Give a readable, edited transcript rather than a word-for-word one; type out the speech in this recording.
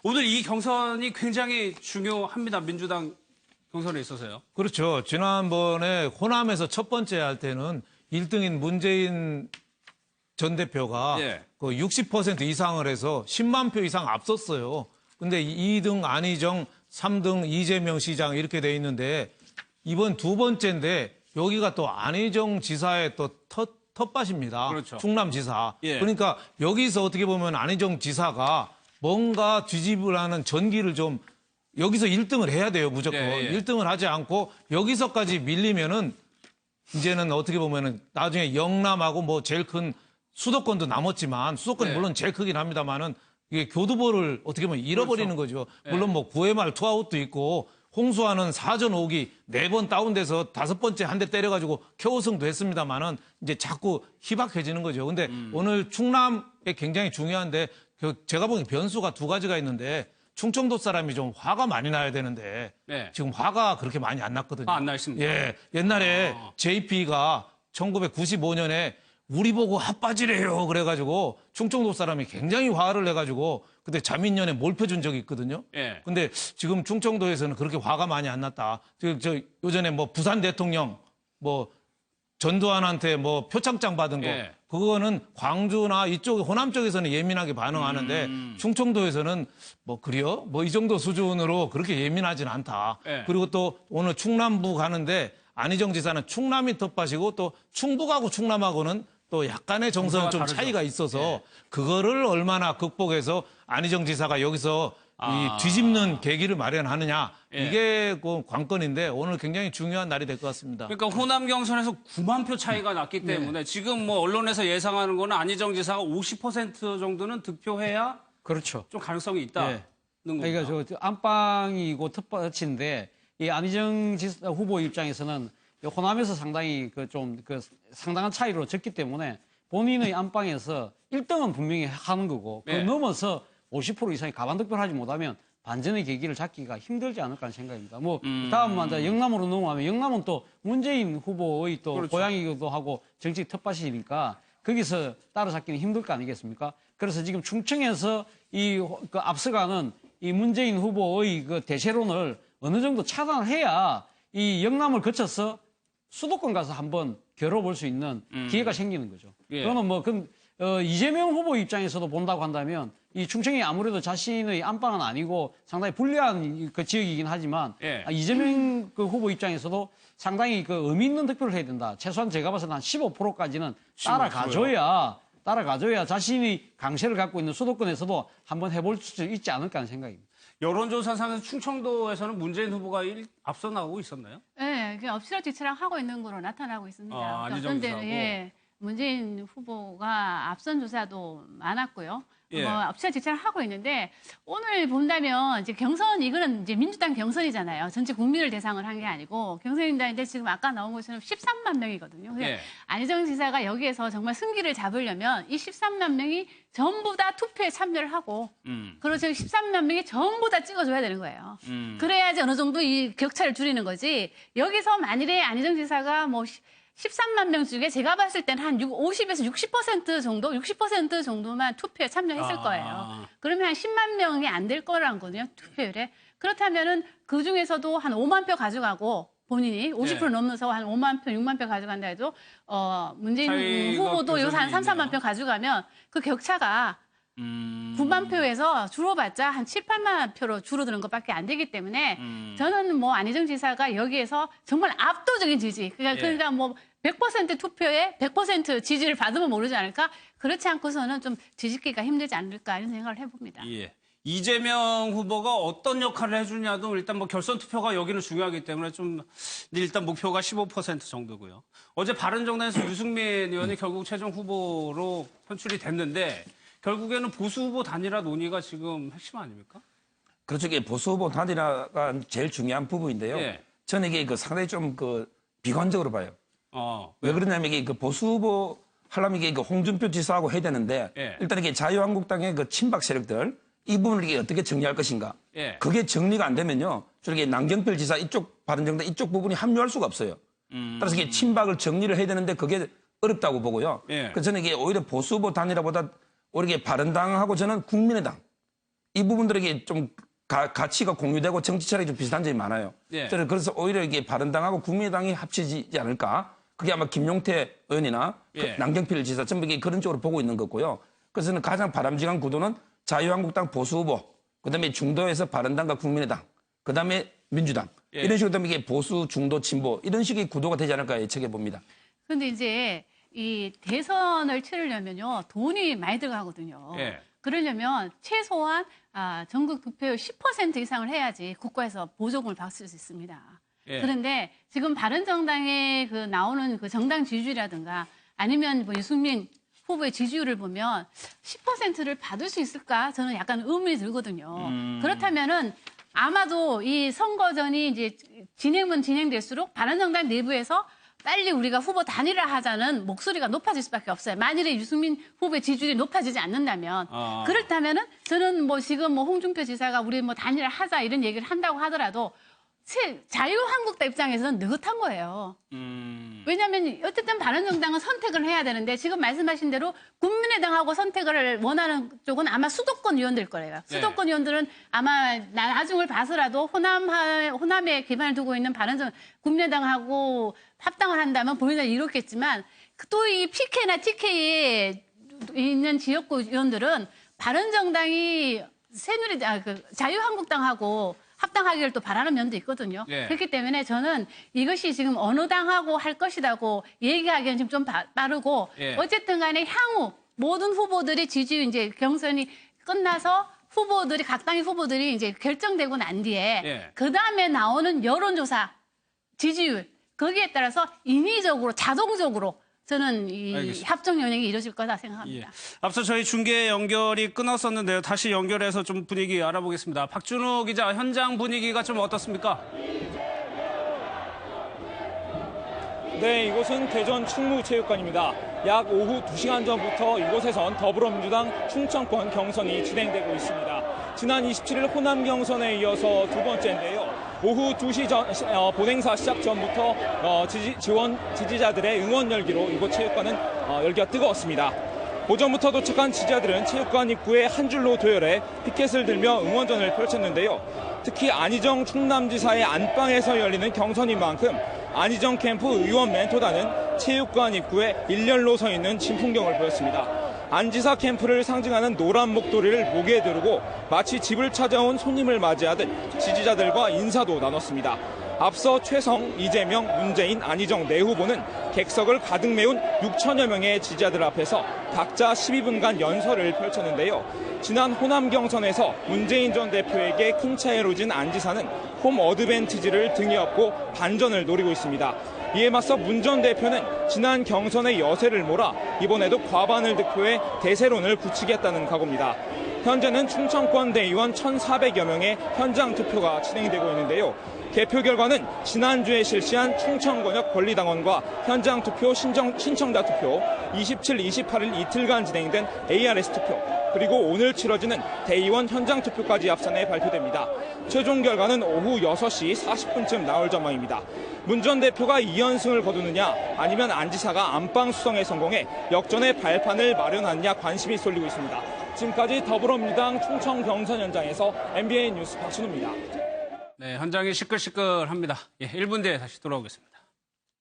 오늘 이 경선이 굉장히 중요합니다. 민주당 경선에 있어서요. 그렇죠. 지난번에 호남에서 첫 번째 할 때는 1등인 문재인 전 대표가 예. 그 60% 이상을 해서 10만 표 이상 앞섰어요. 근데 2등 안희정, 3등 이재명 시장 이렇게 돼 있는데 이번 두 번째인데 여기가 또 안희정 지사의 또 텃밭입니다. 그렇죠. 충남지사. 예. 그러니까 여기서 어떻게 보면 안희정 지사가 뭔가 뒤집을 하는 전기를 좀 여기서 1등을 해야 돼요, 무조건. 예, 예. 1등을 하지 않고 여기서까지 밀리면은 이제는 어떻게 보면은 나중에 영남하고 뭐 제일 큰 수도권도 남았지만 수도권이 네. 물론 제일 크긴 합니다만은 이게 교두보를 어떻게 보면 잃어버리는 그렇죠. 거죠. 물론 뭐 9회 말 투아웃도 있고 홍수아는 4전 5기 4번 다운돼서 5번째 한 대 때려가지고 켜우승도 했습니다만은 이제 자꾸 희박해지는 거죠. 근데 오늘 충남에 굉장히 중요한데 제가 보기엔 변수가 두 가지가 있는데 충청도 사람이 좀 화가 많이 나야 되는데 네. 지금 화가 그렇게 많이 안 났거든요. 안 나 있습니까? 예, 옛날에 JP가 1995년에 우리 보고 핫바지래요 그래가지고 충청도 사람이 굉장히 화를 내가지고 그때 자민련에 몰펴준 적이 있거든요. 예. 근데 지금 충청도에서는 그렇게 화가 많이 안 났다. 저 요전에 뭐 부산 대통령 뭐 전두환한테 뭐 표창장 받은 거 예. 그거는 광주나 이쪽 호남 쪽에서는 예민하게 반응하는데 충청도에서는 뭐 그래요? 뭐 이 정도 수준으로 그렇게 예민하진 않다. 예. 그리고 또 오늘 충남부 가는데 안희정 지사는 충남이 텃밭이고 또 충북하고 충남하고는 또 약간의 정서는 좀 다르죠. 차이가 있어서 예. 그거를 얼마나 극복해서 안희정 지사가 여기서 이 뒤집는 계기를 마련하느냐 예. 이게 그 관건인데 오늘 굉장히 중요한 날이 될 것 같습니다. 그러니까 호남 경선에서 9만 표 차이가 났기 때문에 지금 뭐 언론에서 예상하는 거는 안희정 지사가 50% 정도는 득표해야 그렇죠. 좀 가능성이 있다는 예. 겁니다. 그러니까 저 안방이고 텃밭인데 이 안희정 후보 입장에서는 호남에서 상당히 그 상당한 차이로 졌기 때문에 본인의 안방에서 1등은 분명히 하는 거고 그 네. 넘어서 50% 이상이 가반 득표를 하지 못하면 반전의 계기를 잡기가 힘들지 않을까 하는 생각입니다. 뭐 다음 먼저 영남으로 넘어가면 영남은 또 문재인 후보의 또 그렇죠. 고향이기도 하고 정치 텃밭이니까 거기서 따라잡기는 힘들 거 아니겠습니까? 그래서 지금 충청에서 그 앞서가는 이 문재인 후보의 그 대세론을 어느 정도 차단을 해야 이 영남을 거쳐서 수도권 가서 한번 겨뤄볼 수 있는 기회가 생기는 거죠. 예. 그거는 뭐 이재명 후보 입장에서도 본다고 한다면 이 충청이 아무래도 자신의 안방은 아니고 상당히 불리한 그 지역이긴 하지만 예. 이재명 그 후보 입장에서도 상당히 그 의미 있는 득표를 해야 된다. 최소한 제가 봐서 한 15%까지는 따라가줘야 자신이 강세를 갖고 있는 수도권에서도 한번 해볼 수 있지 않을까 하는 생각입니다. 여론조사상에서 충청도에서는 문재인 후보가 앞서 나가고 있었나요? 네, 그냥 엎치락뒤치락 하고 있는 거로 나타나고 있습니다. 아, 그러니까 안희정 어떤 때는 지사하고? 문재인 후보가 앞선 조사도 많았고요. 예. 엎치락뒤치락 하고 있는데 오늘 본다면 이제 이거는 이제 민주당 경선이잖아요. 전체 국민을 대상을 한 게 아니고 경선인단인데 지금 아까 나온 것처럼 13만 명이거든요. 예. 안희정 지사가 여기에서 정말 승기를 잡으려면 이 13만 명이 전부 다 투표에 참여를 하고 그리고 지금 13만 명이 전부 다 찍어줘야 되는 거예요. 그래야지 어느 정도 이 격차를 줄이는 거지. 여기서 만일에 안희정 지사가 뭐 13만 명 중에 제가 봤을 때는 한 50에서 60% 정도만 투표에 참여했을 거예요. 그러면 한 10만 명이 안 될 거라는 거거든요, 투표율에. 그렇다면은 그 중에서도 한 5만 표 가져가고 본인이 50% 넘어서 한 5만 표, 6만 표 가져간다 해도 문재인 차이가 후보도 여기서 한 3, 있네요. 4만 표 가져가면 그 격차가 9만 표에서 줄어봤자 한 7, 8만 표로 줄어드는 것밖에 안 되기 때문에 저는 뭐 안희정 지사가 여기에서 정말 압도적인 지지. 그러니까 뭐 100% 투표에 100% 지지를 받으면 모르지 않을까? 그렇지 않고서는 좀 뒤집기가 힘들지 않을까 이런 생각을 해봅니다. 예. 이재명 후보가 어떤 역할을 해주냐도 일단 뭐 결선 투표가 여기는 중요하기 때문에 좀 일단 목표가 15% 정도고요. 어제 바른정당에서 유승민 의원이 결국 최종 후보로 선출이 됐는데 결국에는 보수 후보 단일화 논의가 지금 핵심 아닙니까? 그렇죠. 이게 보수 후보 단일화가 제일 중요한 부분인데요. 예. 저는 이게 상당히 좀 비관적으로 봐요. 왜 그러냐면 이게 보수 후보 하려면 이게 홍준표 지사하고 해야 되는데 예. 일단 이게 자유한국당의 친박 세력들 이 부분을 이게 어떻게 정리할 것인가. 예. 그게 정리가 안 되면요. 저렇게 남경필 지사 이쪽 바른정당 이쪽 부분이 합류할 수가 없어요. 따라서 이게 친박을 정리를 해야 되는데 그게 어렵다고 보고요. 예. 그래서 저는 이게 오히려 보수 후보 단일화보다 오히려 바른당하고 저는 국민의당 이 부분들에게 좀 가치가 공유되고 정치 철학이 좀 비슷한 점이 많아요. 예. 저는 그래서 오히려 이게 바른당하고 국민의당이 합치지 않을까. 그게 아마 김용태 의원이나 예. 남경필 지사 전부 그런 쪽으로 보고 있는 거고요. 그래서 저는 가장 바람직한 구도는 자유한국당 보수 후보, 그다음에 중도에서 바른당과 국민의당, 그다음에 민주당. 예. 이런 식으로 되면 이게 보수, 중도, 진보 이런 식의 구도가 되지 않을까 예측해 봅니다. 근데 이제 이 대선을 치르려면요 돈이 많이 들어가거든요. 예. 그러려면 최소한 전국 득표율 10% 이상을 해야지 국가에서 보조금을 받을 수 있습니다. 예. 그런데 지금 바른정당에 그 나오는 그 정당 지지율이라든가 아니면 뭐 유승민 후보의 지지율을 보면 10%를 받을 수 있을까? 저는 약간 의문이 들거든요. 그렇다면은 아마도 이 선거전이 이제 진행은 진행될수록 바른정당 내부에서 빨리 우리가 후보 단일화 하자는 목소리가 높아질 수밖에 없어요. 만일에 유승민 후보의 지지율이 높아지지 않는다면 그렇다면은 저는 뭐 지금 뭐 홍준표 지사가 우리 뭐 단일화 하자 이런 얘기를 한다고 하더라도 자유한국당 입장에서는 느긋한 거예요. 왜냐하면 어쨌든 바른정당은 선택을 해야 되는데 지금 말씀하신 대로 국민의당하고 선택을 원하는 쪽은 아마 수도권 의원들 거예요. 수도권 의원들은 아마 나중을 봐서라도 호남에 기반을 두고 있는 국민의당하고 합당을 한다면 본인은 이렇겠지만 또 이 PK나 TK에 있는 지역구 의원들은 바른정당이 자유한국당하고 합당하기를 또 바라는 면도 있거든요. 예. 그렇기 때문에 저는 이것이 지금 어느 당하고 할 것이라고 얘기하기는 지금 좀 빠르고 예. 어쨌든 간에 향후 모든 후보들이 지지율 이제 경선이 끝나서 각 당의 후보들이 이제 결정되고 난 뒤에 예. 그다음에 나오는 여론조사 지지율 거기에 따라서 인위적으로 자동적으로 저는 이 알겠습니다. 합정 연행이 이루어질 거다 생각합니다. 예. 앞서 저희 중계 연결이 끊었었는데요. 다시 연결해서 좀 분위기 알아보겠습니다. 박준우 기자, 현장 분위기가 좀 어떻습니까? 네, 이곳은 대전 충무체육관입니다. 약 오후 2시간 전부터 이곳에선 더불어민주당 충청권 경선이 진행되고 있습니다. 지난 27일 호남 경선에 이어서 두 번째인데요. 오후 2시 전 본행사 시작 전부터 지지자들의 응원 열기로 이곳 체육관은 열기가 뜨거웠습니다. 오전부터 도착한 지지자들은 체육관 입구에 한 줄로 도열해 피켓을 들며 응원전을 펼쳤는데요. 특히 안희정 충남지사의 안방에서 열리는 경선인 만큼 안희정 캠프 의원 멘토단은 체육관 입구에 일렬로 서 있는 진풍경을 보였습니다. 안 지사 캠프를 상징하는 노란 목도리를 목에 두르고 마치 집을 찾아온 손님을 맞이하듯 지지자들과 인사도 나눴습니다. 앞서 최성, 이재명, 문재인, 안희정 네 후보는 객석을 가득 메운 6천여 명의 지지자들 앞에서 각자 12분간 연설을 펼쳤는데요. 지난 호남 경선에서 문재인 전 대표에게 큰 차이로 진 안 지사는 홈 어드밴티지를 등에 업고 반전을 노리고 있습니다. 이에 맞서 문 전 대표는 지난 경선의 여세를 몰아 이번에도 과반을 득표해 대세론을 굳히겠다는 각오입니다. 현재는 충청권 대의원 1,400여 명의 현장 투표가 진행되고 있는데요. 개표 결과는 지난주에 실시한 충청권역 권리당원과 현장 투표 신청자 투표, 27, 28일 이틀간 진행된 ARS 투표, 그리고 오늘 치러지는 대의원 현장 투표까지 앞산해 발표됩니다. 최종 결과는 오후 6시 40분쯤 나올 전망입니다. 문 전 대표가 2연승을 거두느냐 아니면 안 지사가 안방 수성에 성공해 역전의 발판을 마련하느냐 관심이 쏠리고 있습니다. 지금까지 더불어민주당 충청 경선 현장에서 MBN 뉴스 박준우입니다. 네, 현장이 시끌시끌합니다. 예, 1분 뒤에 다시 돌아오겠습니다.